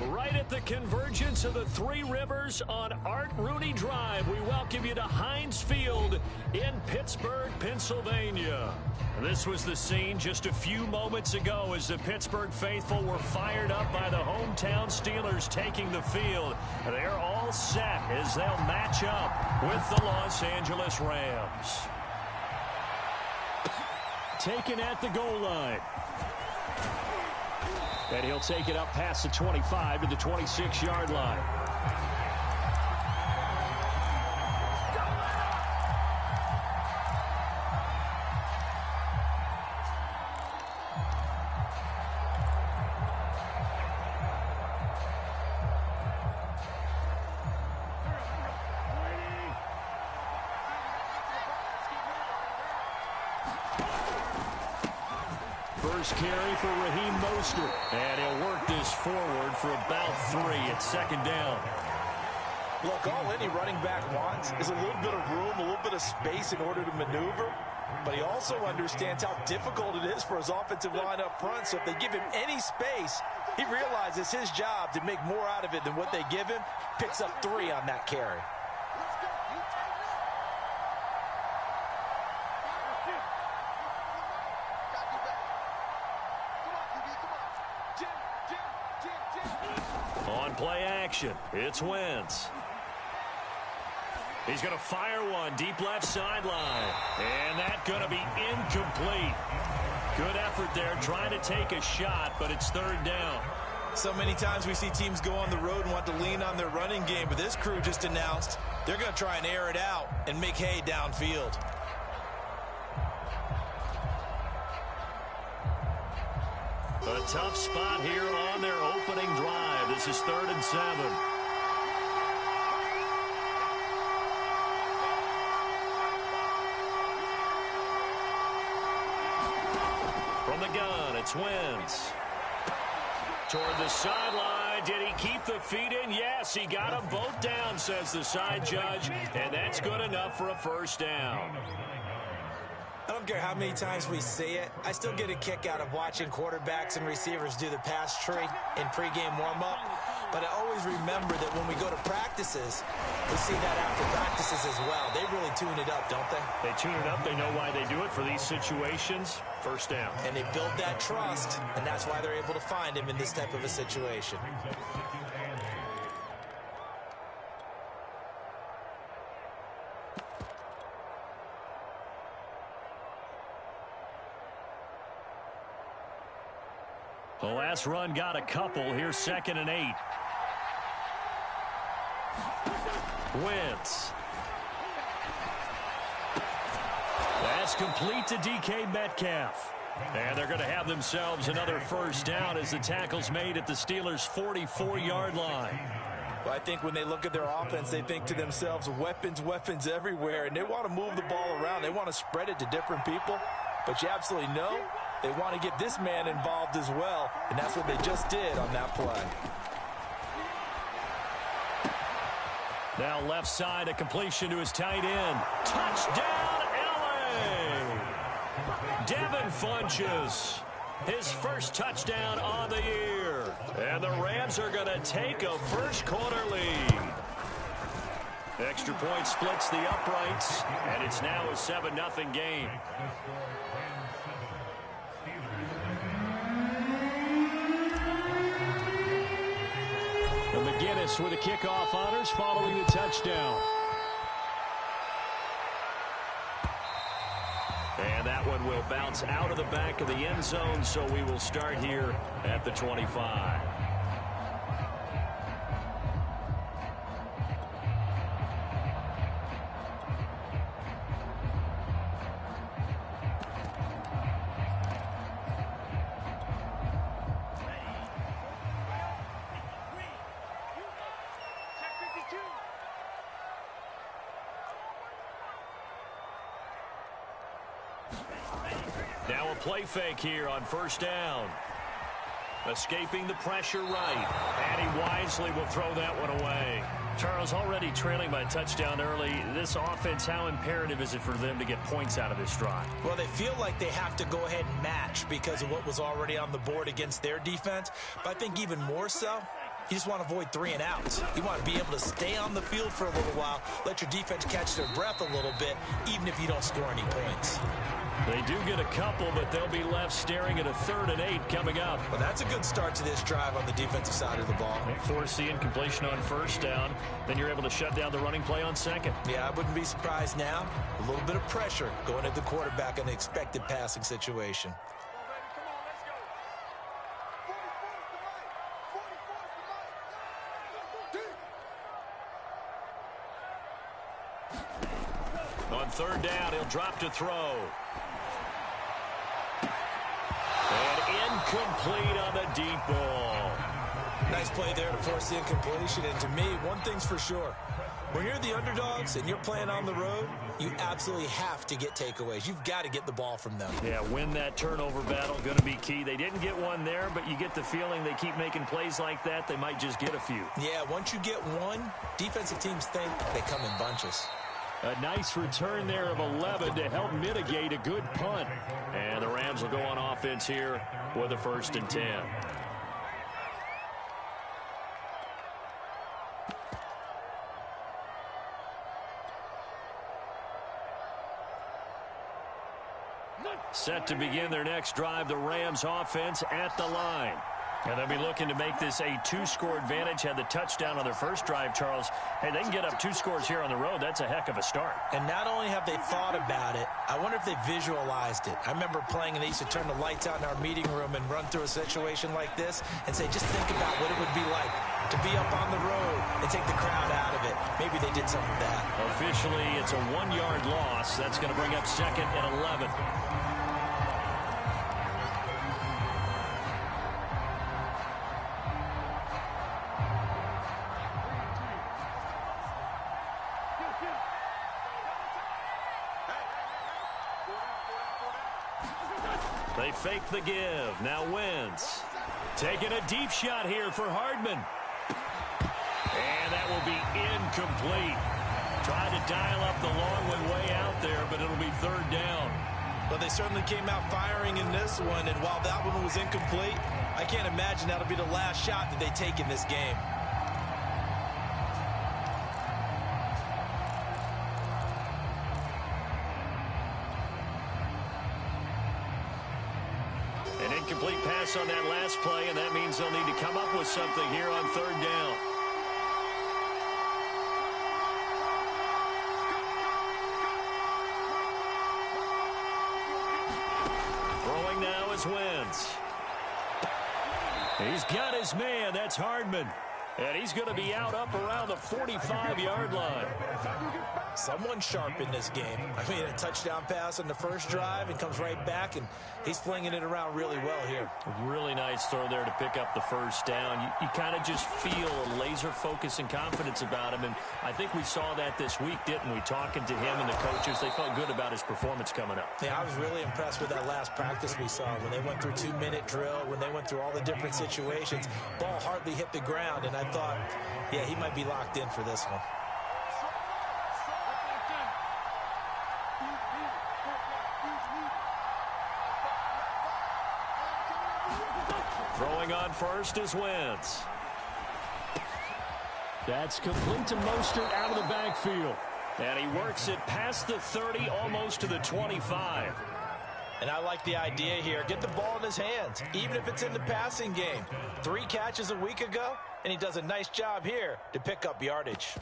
Right at the convergence of the Three Rivers on Art Rooney Drive, we welcome you to Heinz Field in Pittsburgh, Pennsylvania. This was the scene just a few moments ago as the Pittsburgh faithful were fired up by the hometown Steelers taking the field. They're all set as they'll match up with the Los Angeles Rams. Taken at the goal line. And he'll take it up past the 25 to the 26-yard line. First carry for Raheem Mostert. And he'll work this forward for about 3 at second down. Look, all any running back wants is a little bit of room, a little bit of space in order to maneuver. But he also understands how difficult it is for his offensive line up front. So if they give him any space, he realizes his job to make more out of it than what they give him. Picks up 3 on that carry. On play action, it's Wentz. He's going to fire one deep left sideline. And that's going to be incomplete. Good effort there trying to take a shot, but it's third down. So many times we see teams go on the road and want to lean on their running game, but this crew just announced they're going to try and air it out and make hay downfield. A tough spot here on their opening drive. This is 3rd and 7. From the gun, it's Wentz. Toward the sideline. Did he keep the feet in? Yes, he got them both down, says the side judge. And that's good enough for a first down. I don't care how many times we see it. I still get a kick out of watching quarterbacks and receivers do the pass tree in pregame warm-up. But I always remember that when we go to practices, we see that after practices as well. They really tune it up, don't they? They tune it up. They know why they do it for these situations. First down. And they build that trust, and that's why they're able to find him in this type of a situation. The last run got a couple. Here's 2nd and 8. Wentz. That's complete to DK Metcalf. And they're going to have themselves another first down as the tackle's made at the Steelers' 44-yard line. Well, I think when they look at their offense, they think to themselves, weapons, weapons everywhere. And they want to move the ball around. They want to spread it to different people. But you absolutely know they want to get this man involved as well. And that's what they just did on that play. Now left side, a completion to his tight end. Touchdown, LA! Devin Funchess, his first touchdown on the year. And the Rams are going to take a first quarter lead. Extra point splits the uprights, and it's now a 7-0 game. And McGinnis with the kickoff honors following the touchdown. And that one will bounce out of the back of the end zone, so we will start here at the 25. Now a play fake here on first down. Escaping the pressure right. And he wisely will throw that one away. Charles, already trailing by a touchdown early. This offense, how imperative is it for them to get points out of this drive? Well, they feel like they have to go ahead and match because of what was already on the board against their defense. But I think even more so, You just want to avoid 3 and outs. You want to be able to stay on the field for a little while, let your defense catch their breath a little bit, even if you don't score any points. They do get a couple, but they'll be left staring at a 3rd and 8 coming up. Well, that's a good start to this drive on the defensive side of the ball. They force the incompletion on 1st down. Then you're able to shut down the running play on 2nd. Yeah, I wouldn't be surprised now. A little bit of pressure going at the quarterback in the expected passing situation. On 3rd down, he'll drop to throw. And incomplete on the deep ball. Nice play there to force the incompletion. And to me, one thing's for sure. When you're the underdogs and you're playing on the road, you absolutely have to get takeaways. You've got to get the ball from them. Yeah, win that turnover battle, going to be key. They didn't get one there, but you get the feeling they keep making plays like that, they might just get a few. Yeah, once you get one, defensive teams think they come in bunches. A nice return there of 11 to help mitigate a good punt. And the Rams will go on offense here with a 1st and 10. Set to begin their next drive, the Rams offense at the line. And they'll be looking to make this a 2-score advantage. Had the touchdown on their first drive, Charles. Hey, they can get up 2 scores here on the road. That's a heck of a start. And not only have they thought about it, I wonder if they visualized it. I remember playing and they used to turn the lights out in our meeting room and run through a situation like this and say, just think about what it would be like to be up on the road and take the crowd out of it. Maybe they did some of that. Officially, it's a 1-yard loss. That's going to bring up 2nd and 11. They fake the give. Now Wentz. Taking a deep shot here for Hardman. And that will be incomplete. Tried to dial up the long one way out there, but it'll be 3rd down. Well, they certainly came out firing in this one, and while that one was incomplete, I can't imagine that'll be the last shot that they take in this game. An incomplete pass on that last play, and that means they'll need to come up with something here on 3rd down. Throwing now is Wentz. He's got his man. That's Hardman. And he's going to be out up around the 45-yard line. Someone sharp in this game. I mean, a touchdown pass on the first drive and comes right back, and he's flinging it around really well here. Really nice throw there to pick up the 1st down. You kind of just feel a laser focus and confidence about him, and I think we saw that this week, didn't we? Talking to him and the coaches, they felt good about his performance coming up. Yeah, I was really impressed with that last practice we saw when they went through 2-minute drill, when they went through all the different situations. Ball hardly hit the ground, and I thought, yeah, he might be locked in for this one. Throwing on first is Wentz. That's complete to Mostert out of the backfield. And he works it past the 30, almost to the 25. And I like the idea here. Get the ball in his hands, even if it's in the passing game. 3 catches a week ago, and he does a nice job here to pick up yardage.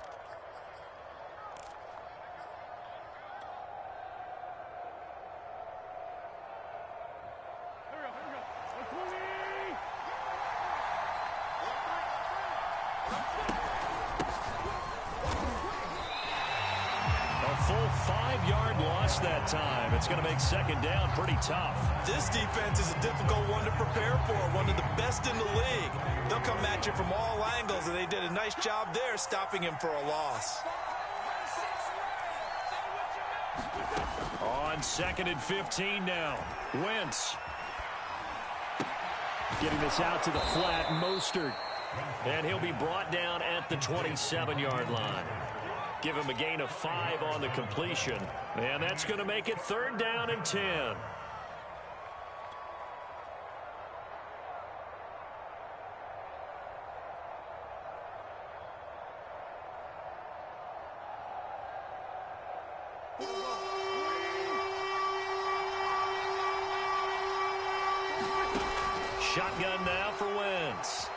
Full 5-yard loss that time. It's going to make 2nd down pretty tough. This defense is a difficult one to prepare for, one of the best in the league. They'll come at you from all angles, and they did a nice job there stopping him for a loss. On 2nd and 15 now. Wentz. Getting this out to the flat, Mostert. And he'll be brought down at the 27-yard line. Give him a gain of 5 on the completion. And that's going to make it 3rd down and 10. Shotgun now for Wentz.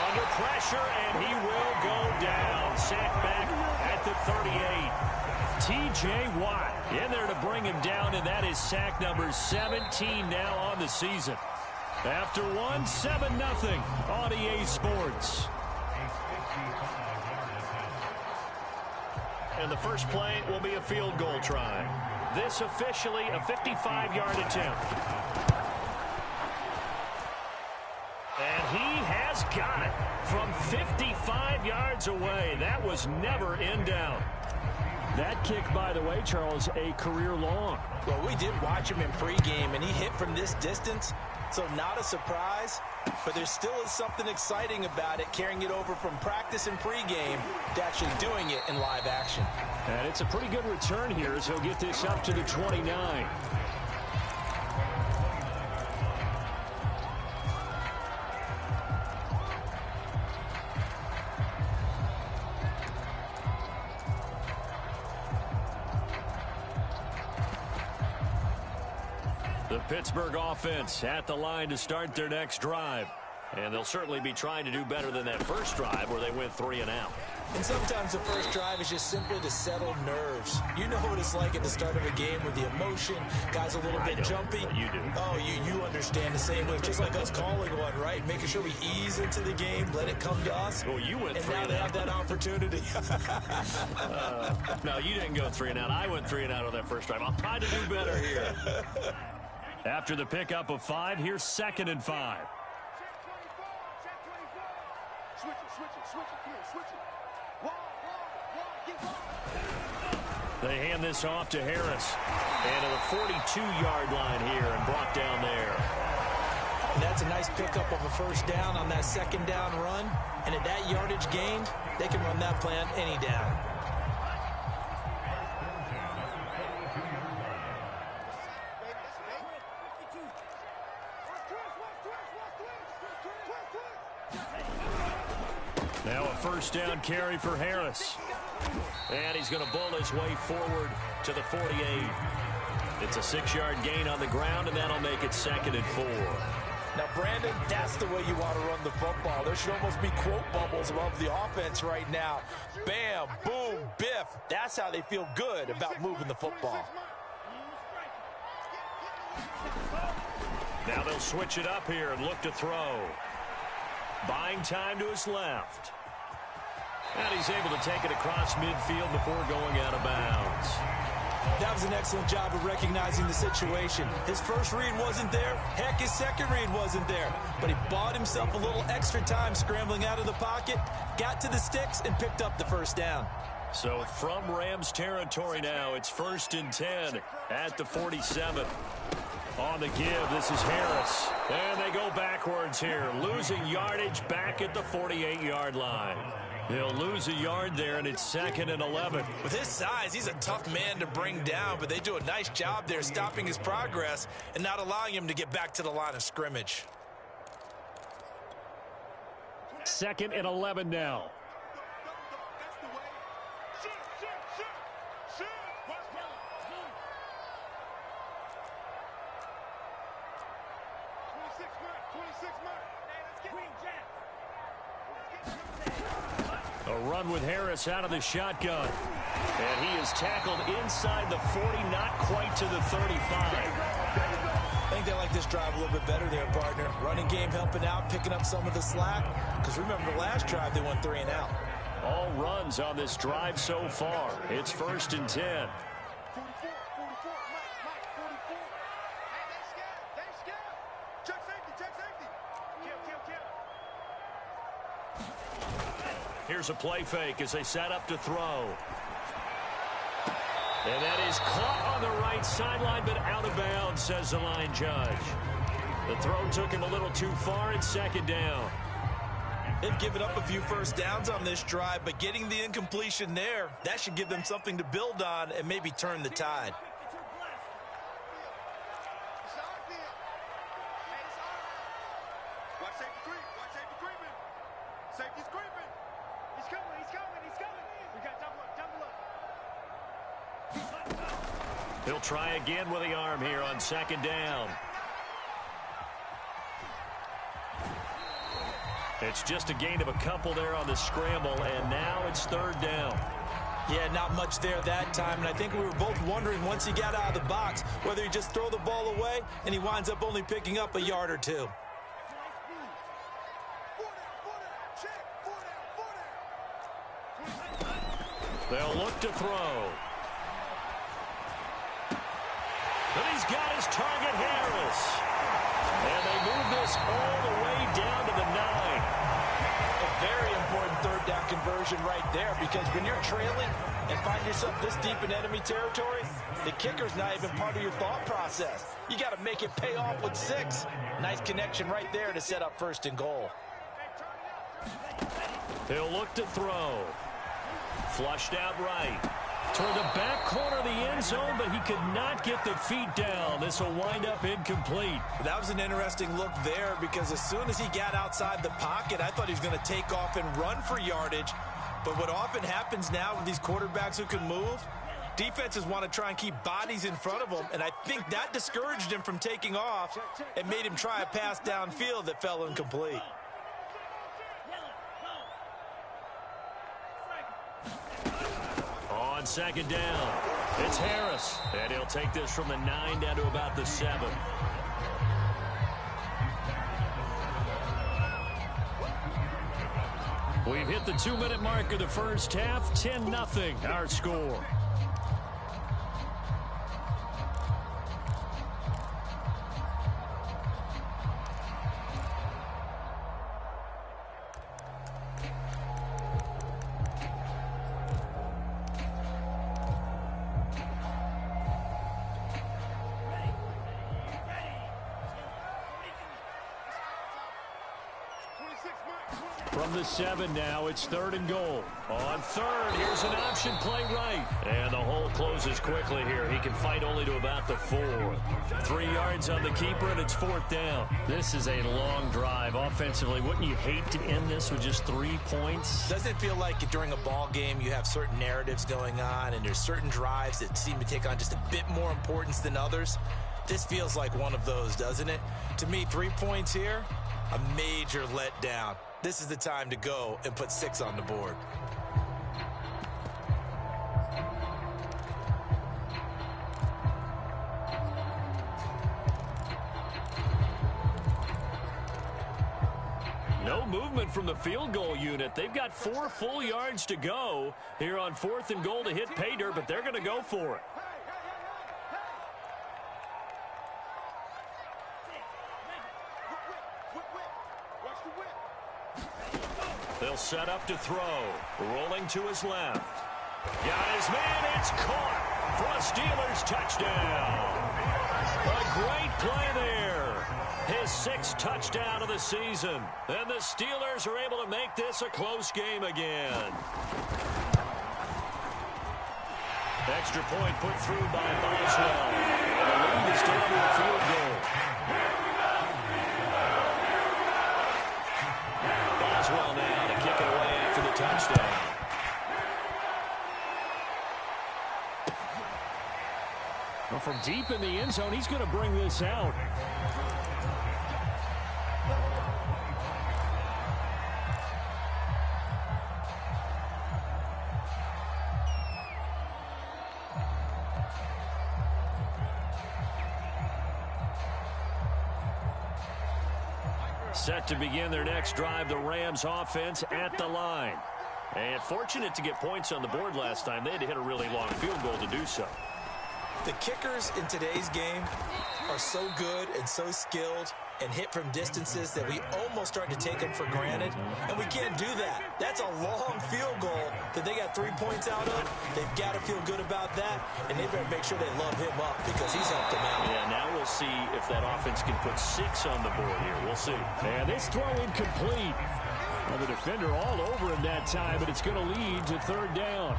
Under pressure, and he will go down. Sacked back at the 38. T.J. Watt in there to bring him down, and that is sack number 17 now on the season. After one, 7-0 on EA Sports. And the first play will be a field goal try. This officially a 55-yard attempt. And he has got it from 55 yards away. That was never in doubt. That kick, by the way, Charles, a career long. Well, we did watch him in pregame, and he hit from this distance, so not a surprise. But there still is something exciting about it, carrying it over from practice and pregame to actually doing it in live action. And it's a pretty good return here, so he'll get this up to the 29. The Pittsburgh offense at the line to start their next drive. And they'll certainly be trying to do better than that first drive where they went 3 and out. And sometimes the first drive is just simply to settle nerves. You know what it's like at the start of a game with the emotion, guys a little bit jumpy. You do. Oh, you understand the same way. Just like us calling one, right? Making sure we ease into the game, let it come to us. Well, you went 3 and out. And now they have that opportunity. No, you didn't go 3 and out. I went 3 and out on that first drive. I'll try to do better here. After the pickup of 5, here's 2nd and 5. They hand this off to Harris. And to the 42-yard line here and brought down there. And that's a nice pickup of a first down on that second down run. And at that yardage gained, they can run that plan any down. Now a first down carry for Harris. And he's going to bull his way forward to the 48. It's a 6-yard gain on the ground, and that'll make it 2nd and 4. Now, Brandon, that's the way you want to run the football. There should almost be quote bubbles above the offense right now. Bam, boom, biff. That's how they feel good about moving the football. Now they'll switch it up here and look to throw. Buying time to his left. And he's able to take it across midfield before going out of bounds. That was an excellent job of recognizing the situation. His first read wasn't there. Heck, his second read wasn't there. But he bought himself a little extra time scrambling out of the pocket, got to the sticks, and picked up the first down. So from Rams territory now, it's 1st and 10 at the 47. On the give, this is Harris. And they go backwards here, losing yardage back at the 48-yard line. They'll lose a yard there, and it's 2nd and 11. With his size, he's a tough man to bring down, but they do a nice job there stopping his progress and not allowing him to get back to the line of scrimmage. 2nd and 11 now. A run with Harris out of the shotgun. And he is tackled inside the 40, not quite to the 35. I think they like this drive a little bit better there, partner. Running game helping out, picking up some of the slack. Because remember, the last drive, they went 3 and out. All runs on this drive so far. It's 1st and 10. Here's a play fake as they set up to throw. And that is caught on the right sideline, but out of bounds, says the line judge. The throw took him a little too far. It's 2nd down. They've given up a few first downs on this drive, but getting the incompletion there, that should give them something to build on and maybe turn the tide. He'll try again with the arm here on second down. It's just a gain of a couple there on the scramble, and now it's third down. Yeah, not much there that time, and I think we were both wondering once he got out of the box whether he just throw the ball away and he winds up only picking up a yard or two. They'll look to throw. And he's got his target, Harris. And they move this all the way down to the 9. A very important third down conversion right there, because when you're trailing and find yourself this deep in enemy territory, the kicker's not even part of your thought process. You got to make it pay off with 6. Nice connection right there to set up first and goal. He'll look to throw. Flushed out right. Toward the back corner of the end zone, but he could not get the feet down. This will wind up incomplete. That was an interesting look there, because as soon as he got outside the pocket, I thought he was going to take off and run for yardage. But what often happens now with these quarterbacks who can move, defenses want to try and keep bodies in front of them, and I think that discouraged him from taking off and made him try a pass downfield that fell incomplete. On second down, it's Harris, and he'll take this from the 9 down to about the 7. We've hit the 2-minute mark of the first half. 10-0 our score. From the 7 now, it's 3rd and goal. On 3rd, here's an option play right. And the hole closes quickly here. He can fight only to about the 4. 3 yards on the keeper, and it's 4th down. This is a long drive offensively. Wouldn't you hate to end this with just 3 points? Doesn't it feel like during a ball game you have certain narratives going on, and there's certain drives that seem to take on just a bit more importance than others? This feels like one of those, doesn't it? To me, 3 points here, a major letdown. This is the time to go and put 6 on the board. No movement from the field goal unit. They've got 4 full yards to go here on 4th and goal to hit pay dirt, but they're going to go for it. They'll set up to throw. Rolling to his left. Got his man. It's caught for a Steelers touchdown. A great play there. His 6th touchdown of the season. And the Steelers are able to make this a close game again. Extra point put through by Boswell. And the lead is down to a field goal. Boswell now to kick it away after the touchdown. Well, from deep in the end zone, he's going to bring this out. Set to begin their next drive, the Rams offense at the line. And fortunate to get points on the board last time. They had to hit a really long field goal to do so. The kickers in today's game are so good and so skilled and hit from distances that we almost start to take them for granted, and we can't do that. That's a long field goal that they got 3 points out of. They've got to feel good about that, and they better make sure they love him up because he's helped them out. Yeah, now we'll see if that offense can put 6 on the board here. We'll see. And this throw incomplete. Well, the defender all over him that time, but it's going to lead to 3rd down.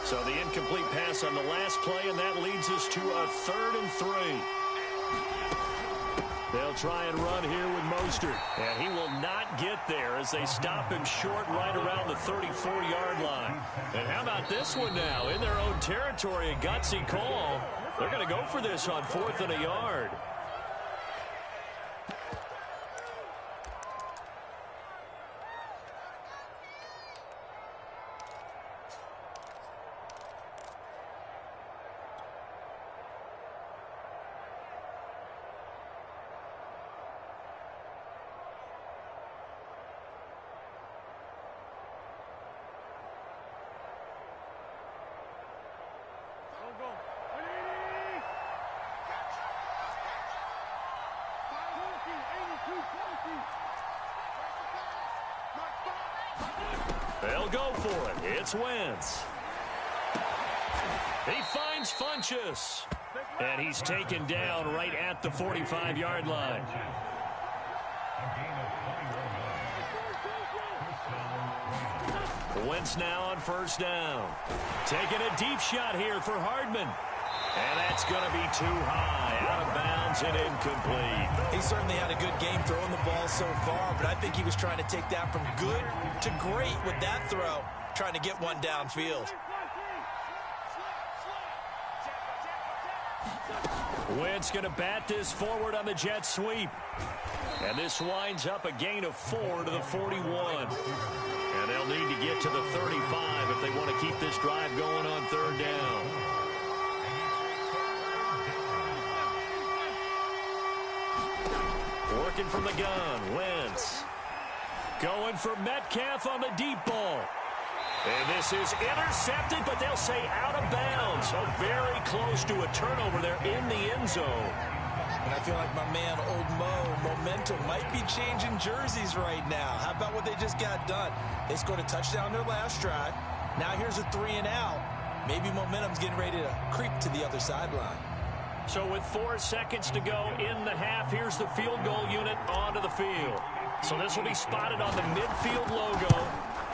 So the incomplete pass on the last play, and that leads us to a 3rd and 3. They'll try and run here with Mostert. And he will not get there as they stop him short right around the 34-yard line. And how about this one now? In their own territory, a gutsy call. They're going to go for this on 4th and a yard. They'll go for it. It's Wentz. He finds Funchess. And he's taken down right at the 45-yard line. Wentz now on 1st down. Taking a deep shot here for Hardman. And that's going to be too high, out of bounds and incomplete. He certainly had a good game throwing the ball so far, but I think he was trying to take that from good to great with that throw, trying to get one downfield. Wentz going to bat this forward on the jet sweep. And this winds up a gain of 4 to the 41. And they'll need to get to the 35 if they want to keep this drive going on 3rd down. Working from the gun, Wentz. Going for Metcalf on the deep ball. And this is intercepted, but they'll say out of bounds. So very close to a turnover there in the end zone. And I feel like my man, Old Mo, momentum might be changing jerseys right now. How about what they just got done? They scored a touchdown their last drive. Now here's a 3 and out. Maybe momentum's getting ready to creep to the other sideline. So with 4 seconds to go in the half, here's the field goal unit onto the field. So this will be spotted on the midfield logo.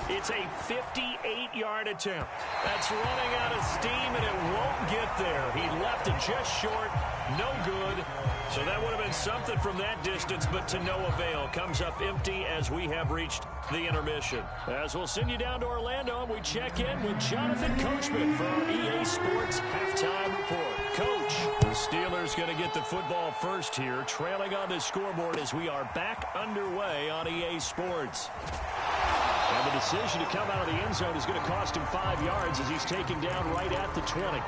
It's a 58-yard attempt. That's running out of steam, and it won't get there. He left it just short. No good. So that would have been something from that distance, but to no avail. Comes up empty as we have reached the intermission. As we'll send you down to Orlando, and we check in with Jonathan Coachman for our EA Sports Halftime Report. Coach, the Steelers going to get the football first here, trailing on the scoreboard as we are back underway on EA Sports. And the decision to come out of the end zone is going to cost him 5 yards as he's taken down right at the 20.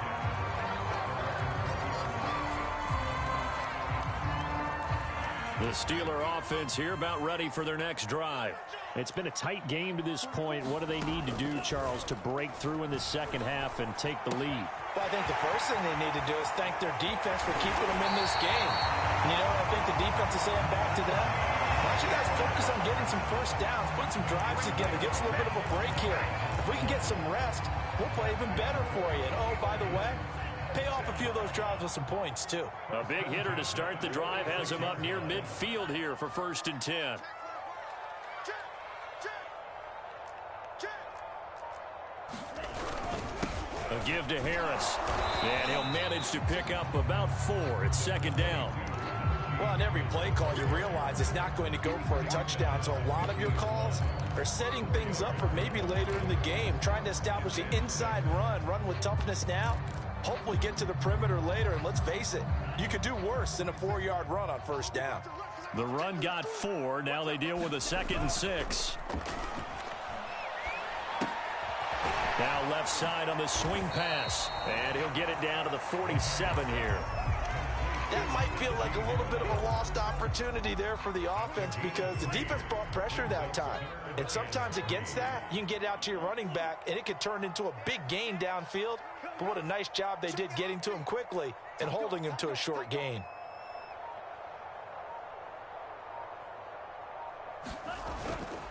The Steeler offense here about ready for their next drive. It's been a tight game to this point. What do they need to do, Charles, to break through in the second half and take the lead? Well, I think the first thing they need to do is thank their defense for keeping them in this game. You know, I think the defense is saying back to them, why don't you guys focus on getting some first downs, put some drives together, give us a little bit of a break here. If we can get some rest, we'll play even better for you. And, oh, by the way, pay off a few of those drives with some points, too. A big hitter to start the drive has him up near midfield here for 1st and 10. A give to Harris. And he'll manage to pick up about 4. It's 2nd down. Well, on every play call, you realize it's not going to go for a touchdown. So a lot of your calls are setting things up for maybe later in the game, trying to establish the inside run with toughness now. Hopefully get to the perimeter later, and let's face it, you could do worse than a 4-yard run on 1st down. The run got 4. Now they deal with a 2nd and 6. Now left side on the swing pass, and he'll get it down to the 47 here. That might feel like a little bit of a lost opportunity there for the offense because the defense brought pressure that time. And sometimes against that, you can get out to your running back, and it could turn into a big gain downfield. But what a nice job they did getting to him quickly and holding him to a short gain.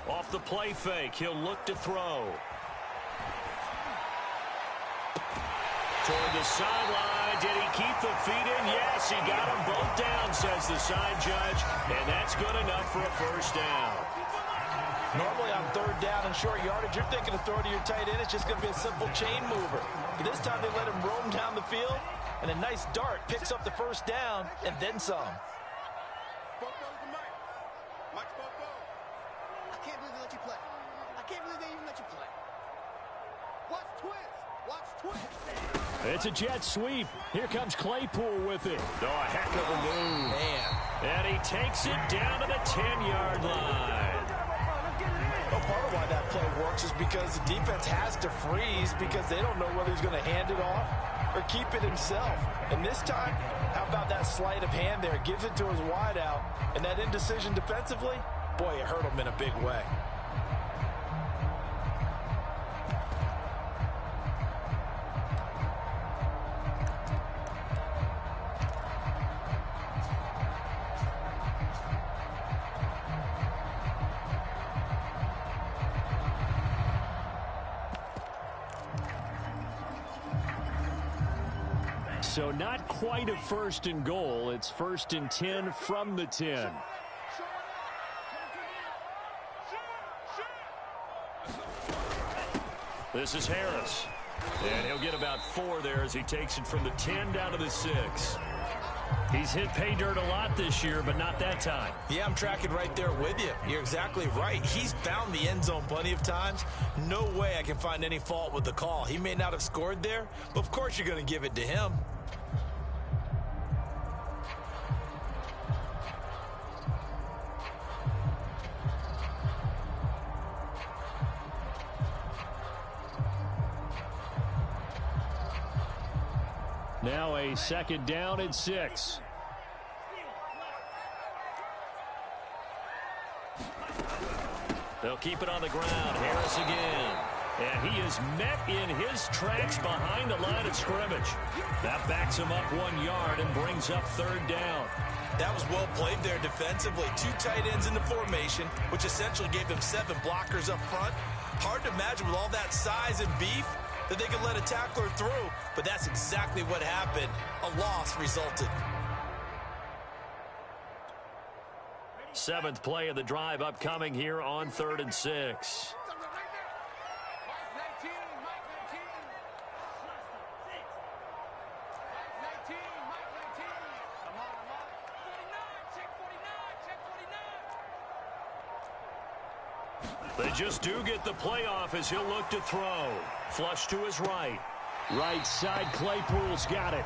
Off the play fake, he'll look to throw. Toward the sideline, did he keep the feet in? Yes, he got them both down, says the side judge, and that's good enough for a 1st down. Normally on 3rd down and short yardage, you're thinking of throw to your tight end. It's just going to be a simple chain mover. But this time they let him roam down the field, and a nice dart picks up the 1st down and then some. can't believe they even let you play. Watch twist. Watch twist. It's a jet sweep. Here comes Claypool with it. Oh, a heck of a move. Man. And he takes it down to the 10-yard line. Well, part of why that play works is because the defense has to freeze because they don't know whether he's going to hand it off or keep it himself. And this time, how about that sleight of hand there? Gives it to his wideout. And that indecision defensively, boy, it hurt him in a big way. So not quite a 1st and goal. It's 1st and 10 from the 10. This is Harris. And he'll get about 4 there as he takes it from the 10 down to the 6. He's hit pay dirt a lot this year, but not that time. Yeah, I'm tracking right there with you. You're exactly right. He's found the end zone plenty of times. No way I can find any fault with the call. He may not have scored there, but of course you're going to give it to him. Now a 2nd down and 6. They'll keep it on the ground. Harris again. And he is met in his tracks behind the line of scrimmage. That backs him up 1 yard and brings up 3rd down. That was well played there defensively. 2 tight ends in the formation, which essentially gave them 7 blockers up front. Hard to imagine with all that size and beef that they could let a tackler through, but that's exactly what happened. A loss resulted. 7th play of the drive upcoming here on 3rd and 6. They just do get the play off as he'll look to throw. Flush to his right. Right side, Claypool's got it.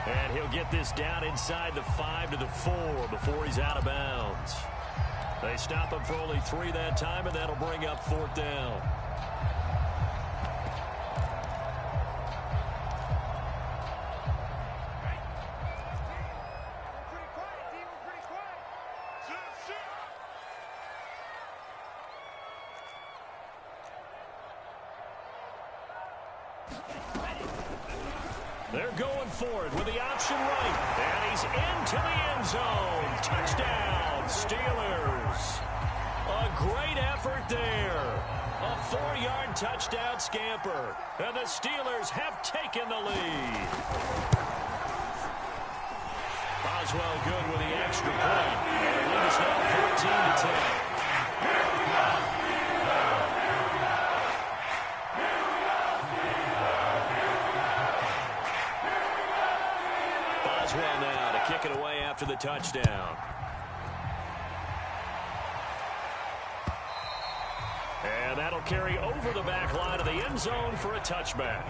And he'll get this down inside the 5 to the 4 before he's out of bounds. They stop him for only 3 that time, and that'll bring up 4th down. They're going for it with the option right. And he's into the end zone. Touchdown, Steelers. A great effort there. A 4-yard touchdown scamper. And the Steelers have taken the lead. Boswell good with the extra point. And the lead is now 14-10. Boswell now to kick it away after the touchdown. And that'll carry over the back line of the end zone for a touchback.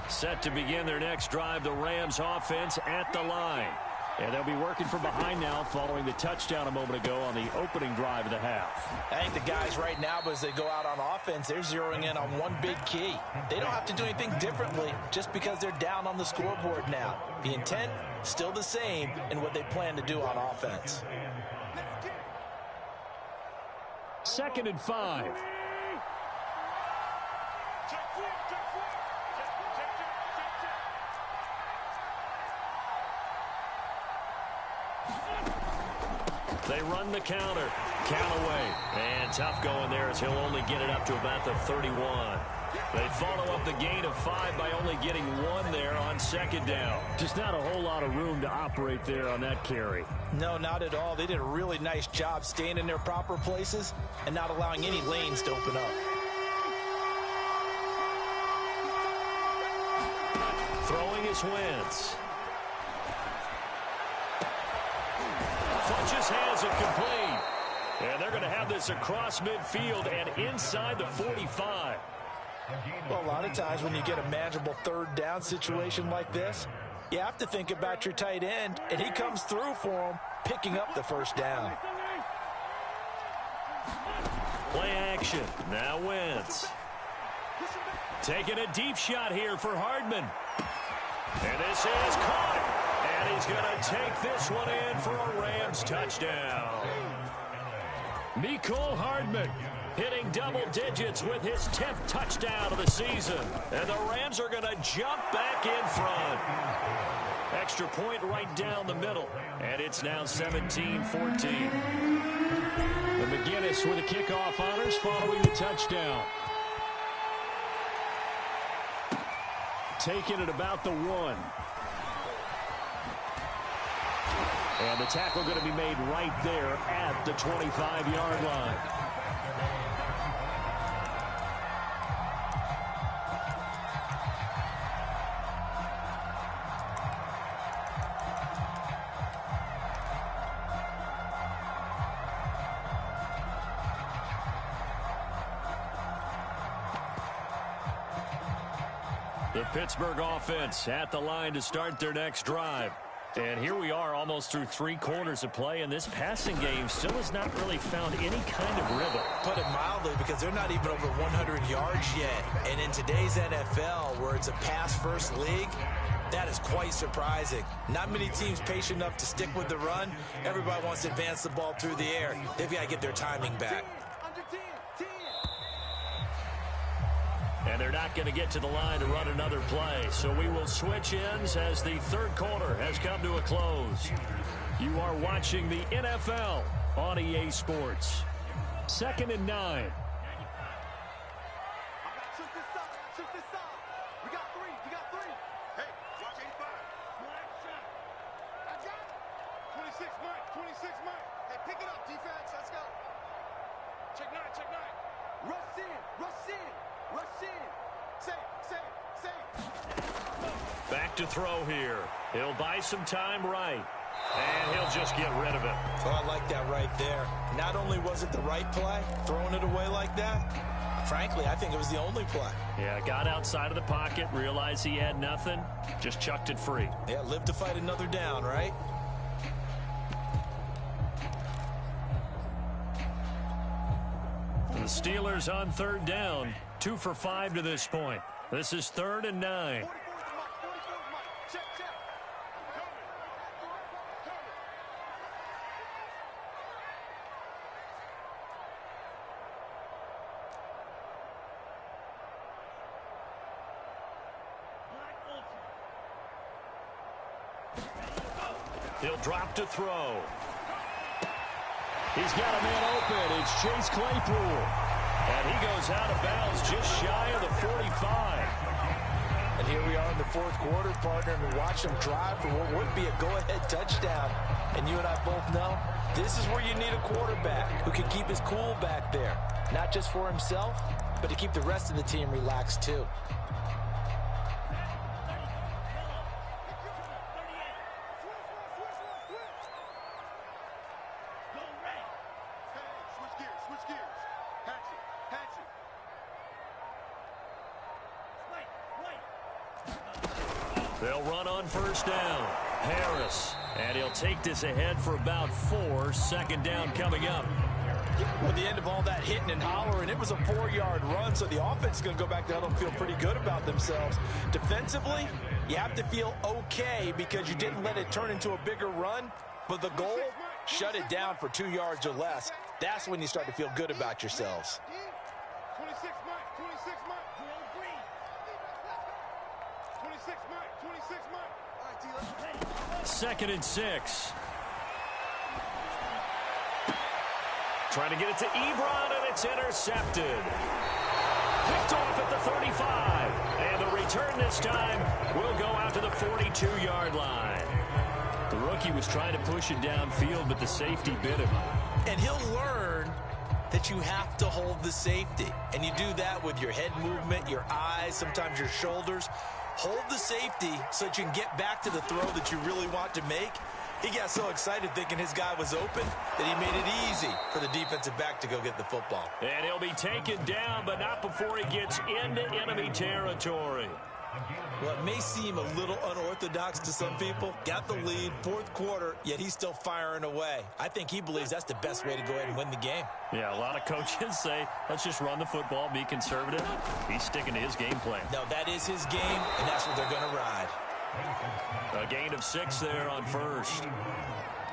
Set to begin their next drive, the Rams offense at the line. And they'll be working from behind now following the touchdown a moment ago on the opening drive of the half. I think the guys right now, as they go out on offense, they're zeroing in on one big key. They don't have to do anything differently just because they're down on the scoreboard now. The intent, still the same in what they plan to do on offense. 2nd and 5. They run the counter. Callaway. And tough going there as he'll only get it up to about the 31. They follow up the gain of 5 by only getting 1 there on second down. Just not a whole lot of room to operate there on that carry. No, not at all. They did a really nice job staying in their proper places and not allowing any lanes to open up. Throwing is Wentz. Funches has it complete. And they're going to have this across midfield and inside the 45. Well, a lot of times when you get a manageable third down situation like this, you have to think about your tight end, and he comes through for him, picking up the first down. Play action. Now Wentz. Taking a deep shot here for Hardman. And this is caught. And he's going to take this one in for a Rams touchdown. Mecole Hardman hitting double digits with his 10th touchdown of the season. And the Rams are going to jump back in front. Extra point right down the middle. And it's now 17-14. And McGinnis with the kickoff honors following the touchdown. Taking it about the 1. And the tackle going to be made right there at the 25-yard line. The Pittsburgh offense at the line to start their next drive. And here we are almost through 3 quarters of play, and this passing game still has not really found any kind of rhythm. Put it mildly, because they're not even over 100 yards yet. And in today's NFL, where it's a pass-first league, that is quite surprising. Not many teams patient enough to stick with the run. Everybody wants to advance the ball through the air. They've got to get their timing back. And they're not going to get to the line to run another play. So we will switch ends as the third quarter has come to a close. You are watching the NFL on EA Sports. 2nd and 9. Back to throw here. He'll buy some time right. And he'll just get rid of it. Oh, I like that right there. Not only was it the right play, throwing it away like that, frankly, I think it was the only play. Yeah, got outside of the pocket, realized he had nothing, just chucked it free. Yeah, live to fight another down, right? The Steelers on 3rd down, 2 for 5 to this point. This is 3rd and 9. He'll drop to throw. He's got a man open. It's Chase Claypool. And he goes out of bounds just shy of the 45. And here we are in the 4th quarter, partner, and watch them drive for what would be a go-ahead touchdown. And you and I both know this is where you need a quarterback who can keep his cool back there. Not just for himself, but to keep the rest of the team relaxed too. They'll run on 1st down. Harris. And he'll take this ahead for about 4. 2nd down coming up. With the end of all that hitting and hollering, it was a 4-yard run, so the offense is going to go back down and feel pretty good about themselves. Defensively, you have to feel okay because you didn't let it turn into a bigger run, but the goal, shut it down for 2 yards or less. That's when you start to feel good about yourselves. 26 Mike, 26 Mike. 26 Mike, 26 Mike. All right, D, 2nd and 6. Trying to get it to Ebron, and it's intercepted. Picked off at the 35. And the return this time will go out to the 42-yard line. The rookie was trying to push it downfield, but the safety bit him. And he'll learn that you have to hold the safety. And you do that with your head movement, your eyes, sometimes your shoulders. Hold the safety so that you can get back to the throw that you really want to make. He got so excited thinking his guy was open that he made it easy for the defensive back to go get the football. And he'll be taken down, but not before he gets into enemy territory. Well, it may seem a little unorthodox to some people. Got the lead, fourth quarter, yet he's still firing away. I think he believes that's the best way to go ahead and win the game. Yeah, a lot of coaches say, let's just run the football, be conservative. He's sticking to his game plan. No, that is his game, and that's what they're going to ride. A gain of 6 there on first.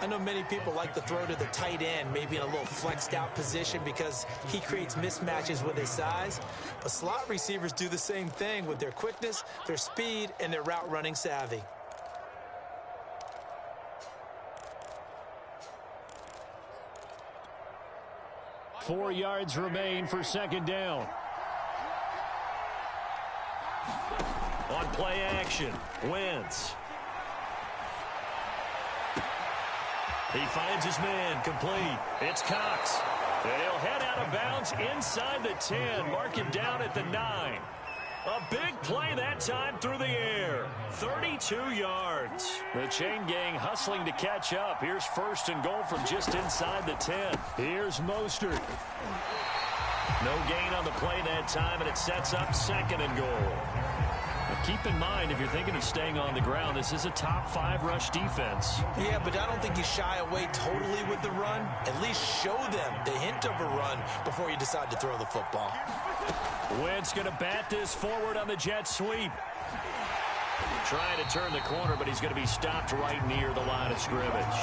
I know many people like to throw to the tight end, maybe in a little flexed out position because he creates mismatches with his size. But slot receivers do the same thing with their quickness, their speed, and their route running savvy. Four yards remain for second down. On play action, Wentz. He finds his man, complete. It's Cox. And he'll head out of bounds inside the 10. Mark him down at the 9. A big play that time through the air. 32 yards. The chain gang hustling to catch up. Here's first and goal from just inside the 10. Here's Mostert. No gain on the play that time, and it sets up second and goal. Keep in mind, if you're thinking of staying on the ground, this is a top 5 rush defense. Yeah, but I don't think you shy away totally with the run. At least show them the hint of a run before you decide to throw the football. Wentz going to bat this forward on the jet sweep. Trying to turn the corner, but he's going to be stopped right near the line of scrimmage.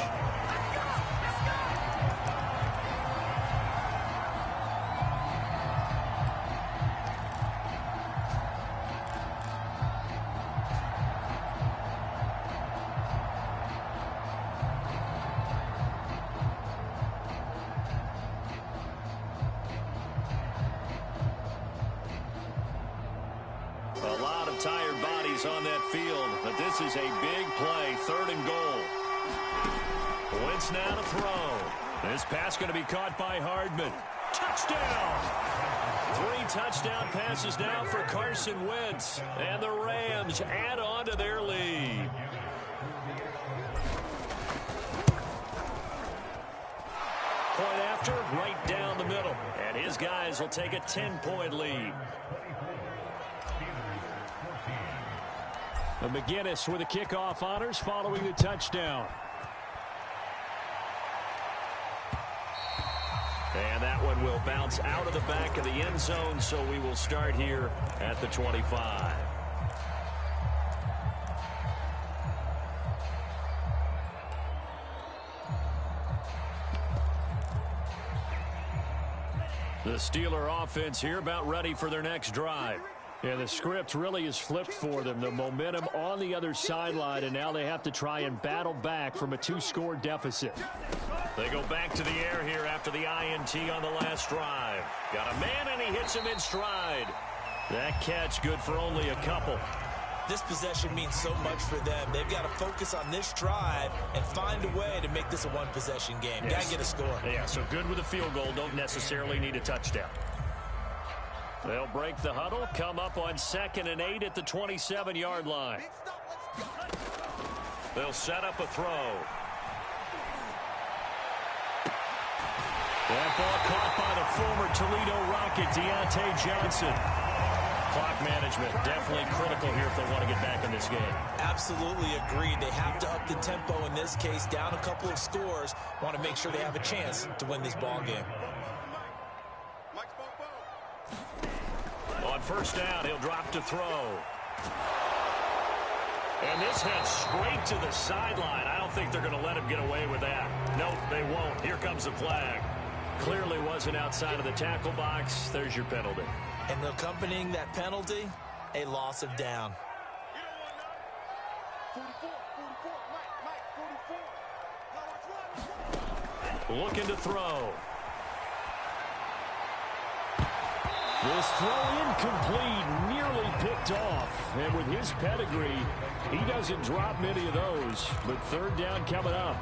Tired bodies on that field, but this is a big play, third and goal. Wentz now to throw. This pass going to be caught by Hardman. Touchdown! 3 touchdown passes now for Carson Wentz, and the Rams add on to their lead. Point after, right down the middle, and his guys will take a 10-point lead. And McGinnis with the kickoff honors following the touchdown. And that one will bounce out of the back of the end zone, so we will start here at the 25. The Steeler offense here about ready for their next drive. Yeah, the script really is flipped for them. The momentum on the other sideline, and now they have to try and battle back from a 2-score deficit. They go back to the air here after the INT on the last drive. Got a man, and he hits him in stride. That catch good for only a couple. This possession means so much for them. They've got to focus on this drive and find a way to make this a one-possession game. Yes. Got to get a score. Yeah, so good with a field goal. Don't necessarily need a touchdown. They'll break the huddle, come up on 2nd and 8 at the 27-yard line. They'll set up a throw. That ball caught by the former Toledo Rocket, Deontay Johnson. Clock management definitely critical here if they want to get back in this game. Absolutely agreed. They have to up the tempo in this case, down a couple of scores. Want to make sure they have a chance to win this ball game. On first down, he'll drop to throw. And this heads straight to the sideline. I don't think they're going to let him get away with that. Nope, they won't. Here comes the flag. Clearly wasn't outside of the tackle box. There's your penalty. And accompanying that penalty, a loss of down. Looking to throw. This throw incomplete, nearly picked off. And with his pedigree, he doesn't drop many of those. But third down coming up.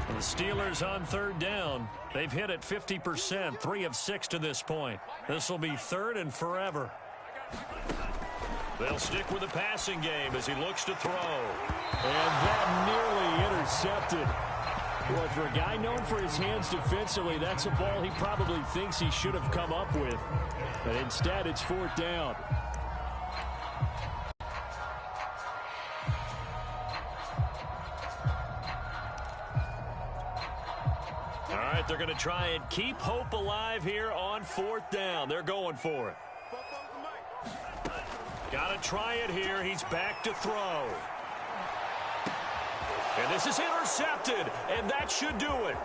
The Steelers on third down. They've hit it 50%, 3 of 6 to this point. This will be third and forever. They'll stick with the passing game as he looks to throw. And that nearly intercepted. Well, for a guy known for his hands defensively, that's a ball he probably thinks he should have come up with. But instead, it's fourth down. All right, they're going to try and keep hope alive here on fourth down. They're going for it. Got to try it here. He's back to throw. And this is intercepted, and that should do it.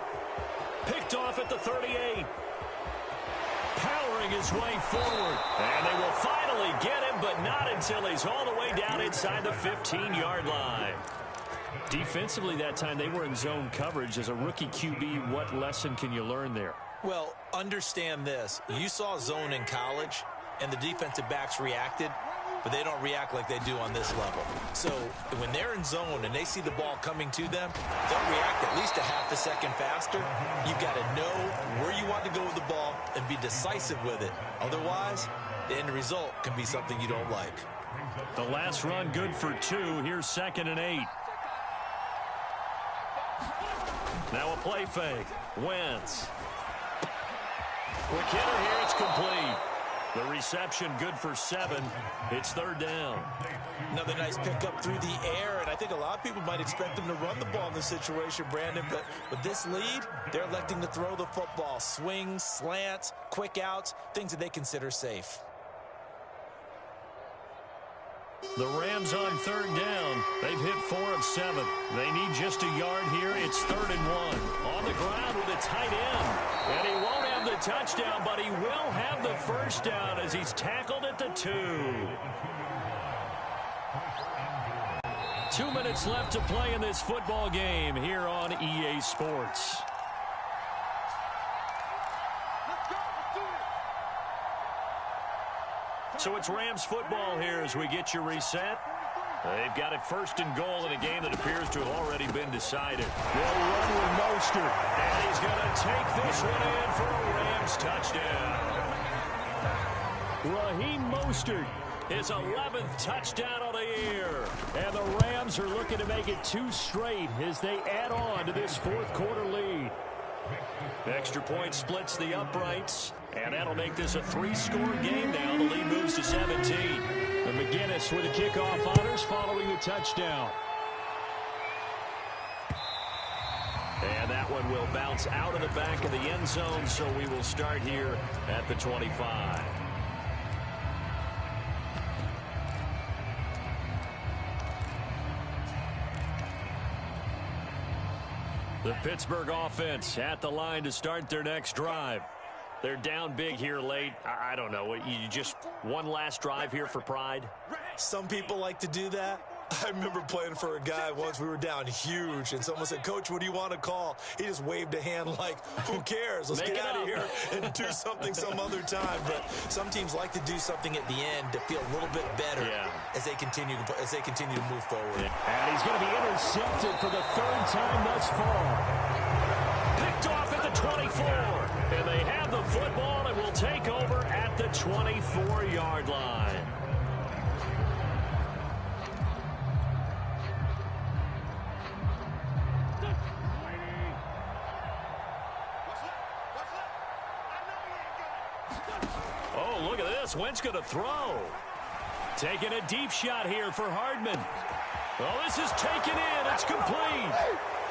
Picked off at the 38. Powering his way forward. And they will finally get him, but not until he's all the way down inside the 15-yard line. Defensively that time, they were in zone coverage. As a rookie QB, what lesson can you learn there? Well, understand this. You saw zone in college, and the defensive backs reacted, but they don't react like they do on this level. So when they're in zone and they see the ball coming to them, they'll react at least a half a second faster. You've got to know where you want to go with the ball and be decisive with it. Otherwise, the end result can be something you don't like. The last run good for 2. Here's 2nd and 8. Now a play fake. Wentz. Quick hitter here. It's complete. The reception good for 7. It's third down. Another nice pickup through the air, and I think a lot of people might expect them to run the ball in this situation, Brandon, but with this lead, they're electing to throw the football. Swings, slants, quick outs, things that they consider safe. The Rams on third down. They've hit 4 of 7. They need just a yard here. It's 3rd and 1. On the ground with a tight end. And he won't have the touchdown, but he will have the first down as he's tackled at the 2. 2 minutes left to play in this football game here on EA Sports. So it's Rams football here as we get you reset. They've got it 1st and goal in a game that appears to have already been decided. They'll run with Mostert. And he's going to take this one in for a Rams touchdown. Raheem Mostert, his 11th touchdown of the year. And the Rams are looking to make it 2 straight as they add on to this 4th quarter lead. Extra point splits the uprights, and that'll make this a 3-score game now. The lead moves to 17. And McGinnis with the kickoff honors following the touchdown. And that one will bounce out of the back of the end zone, so we will start here at the 25. The Pittsburgh offense at the line to start their next drive. They're down big here late. I don't know. You just one last drive here for pride? Some people like to do that. I remember playing for a guy once. We were down huge, and someone said, "Coach, what do you want to call?" He just waved a hand like, "Who cares? Let's get out of here and do something some other time." But some teams like to do something at the end to feel a little bit better as they continue to move forward. And he's going to be intercepted for the 3rd time thus far. Picked off at the 24, and they have the football and will take over at the 24-yard line. Oh, look at this. Wentz going to throw. Taking a deep shot here for Hardman. Oh, this is taken in. It's complete.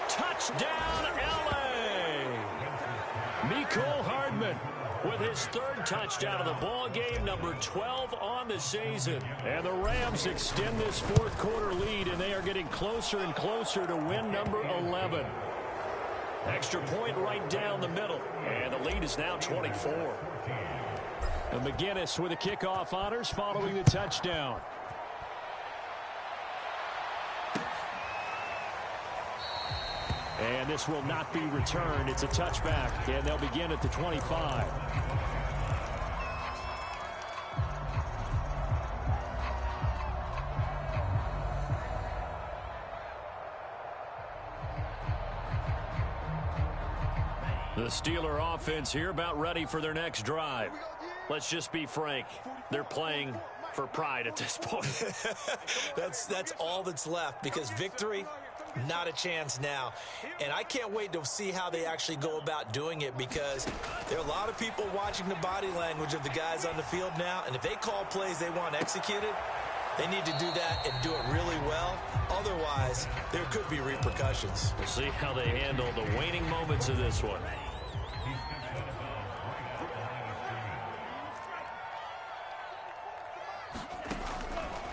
Touchdown, L.A. Mecole Hardman with his 3rd touchdown of the ball game, number 12 on the season. And the Rams extend this 4th quarter lead, and they are getting closer and closer to win number 11. Extra point right down the middle, and the lead is now 24. And McGinnis with the kickoff honors following the touchdown. And this will not be returned. It's a touchback, and they'll begin at the 25. The Steeler offense here about ready for their next drive. Let's just be frank. They're playing for pride at this point. That's all that's left, because victory, not a chance now. And I can't wait to see how they actually go about doing it, because there are a lot of people watching the body language of the guys on the field now, and if they call plays they want executed, they need to do that and do it really well. Otherwise, there could be repercussions. We'll see how they handle the waning moments of this one.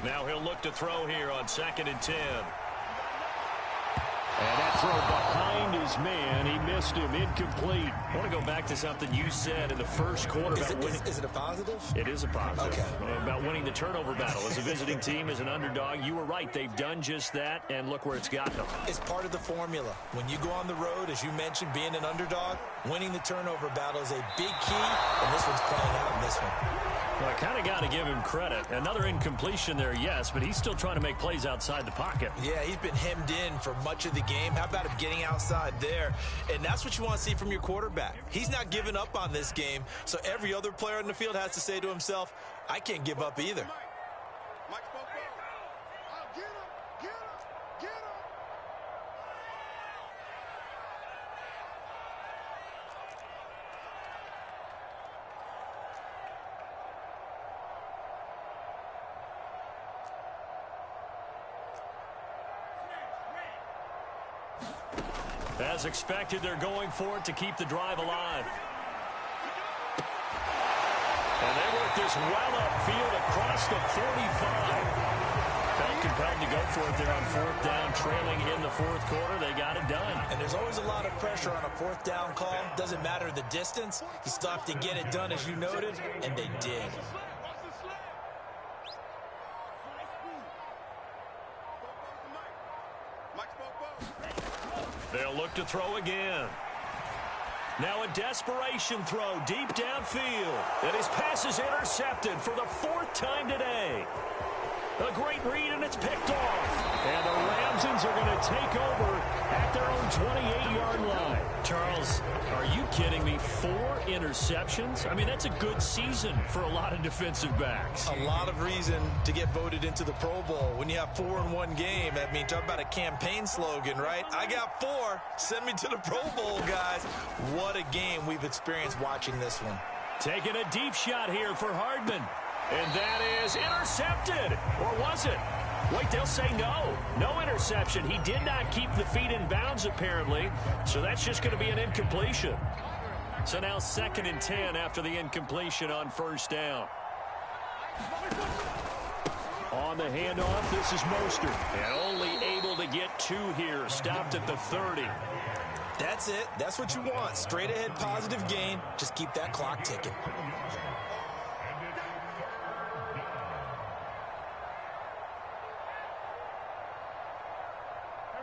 Now he'll look to throw here on 2nd and 10. And that throw behind his man. He missed him. Incomplete. I want to go back to something you said in the first quarter. Is it a positive? It is a positive. Okay. About winning the turnover battle. As a visiting team, as an underdog, you were right. They've done just that, and look where it's gotten them. It's part of the formula. When you go on the road, as you mentioned, being an underdog, winning the turnover battle is a big key, and this one's playing out in this one. Well, I kind of got to give him credit. Another incompletion there, yes, but he's still trying to make plays outside the pocket. Yeah, he's been hemmed in for much of the game. How about him getting outside there? And that's what you want to see from your quarterback. He's not giving up on this game, so every other player in the field has to say to himself, I can't give up either. As expected, they're going for it to keep the drive alive. And they work this well upfield across the 45. Felt compelled to go for it there on 4th down, trailing in the 4th quarter. They got it done. And there's always a lot of pressure on a 4th down call. Doesn't matter the distance. You still have to get it done, as you noted, and they did. They'll look to throw again. Now a desperation throw deep downfield. And his pass is intercepted for the 4th time today. A great read, and it's picked off. And the Ramsons are going to take over at their own 28-yard line. Charles, are you kidding me? 4 interceptions? I mean, that's a good season for a lot of defensive backs. A lot of reason to get voted into the Pro Bowl. When you have 4 in one game, I mean, talk about a campaign slogan, right? I got 4. Send me to the Pro Bowl, guys. What a game we've experienced watching this one. Taking a deep shot here for Hardman. And that is intercepted. Or was it? Wait, they'll say no. No interception. He did not keep the feet in bounds, apparently. So that's just going to be an incompletion. So now 2nd and 10 after the incompletion on 1st down. On the handoff, this is Mostert. And only able to get 2 here. Stopped at the 30. That's it. That's what you want. Straight ahead positive gain. Just keep that clock ticking.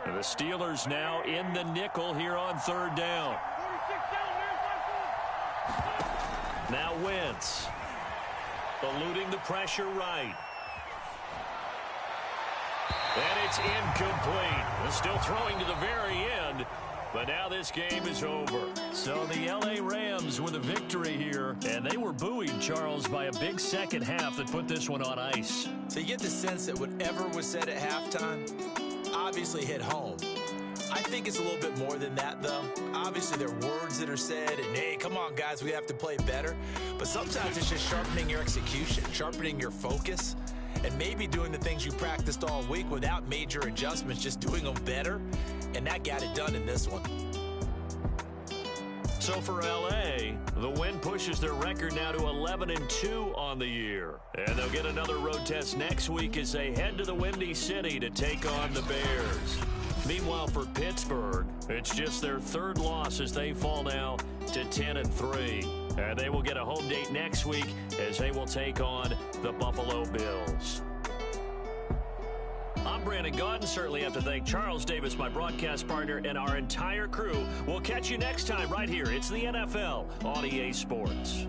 The Steelers now in the nickel here on 3rd down. Now Wentz. Eluding the pressure right. And it's incomplete. They're still throwing to the very end. But now this game is over. So the L.A. Rams with a victory here. And they were buoyed, Charles, by a big second half that put this one on ice. So you get the sense that whatever was said at halftime obviously hit home. I think it's a little bit more than that, though. Obviously, there are words that are said, and, hey, come on, guys, we have to play better. But sometimes it's just sharpening your execution, sharpening your focus, and maybe doing the things you practiced all week without major adjustments, just doing them better. And that got it done in this one. So for L.A., the win pushes their record now to 11-2 on the year. And they'll get another road test next week as they head to the Windy City to take on the Bears. Meanwhile, for Pittsburgh, it's just their 3rd loss as they fall now to 10-3. And they will get a home date next week as they will take on the Buffalo Bills. I'm Brandon God, and certainly have to thank Charles Davis, my broadcast partner, and our entire crew. We'll catch you next time right here. It's the NFL on EA Sports.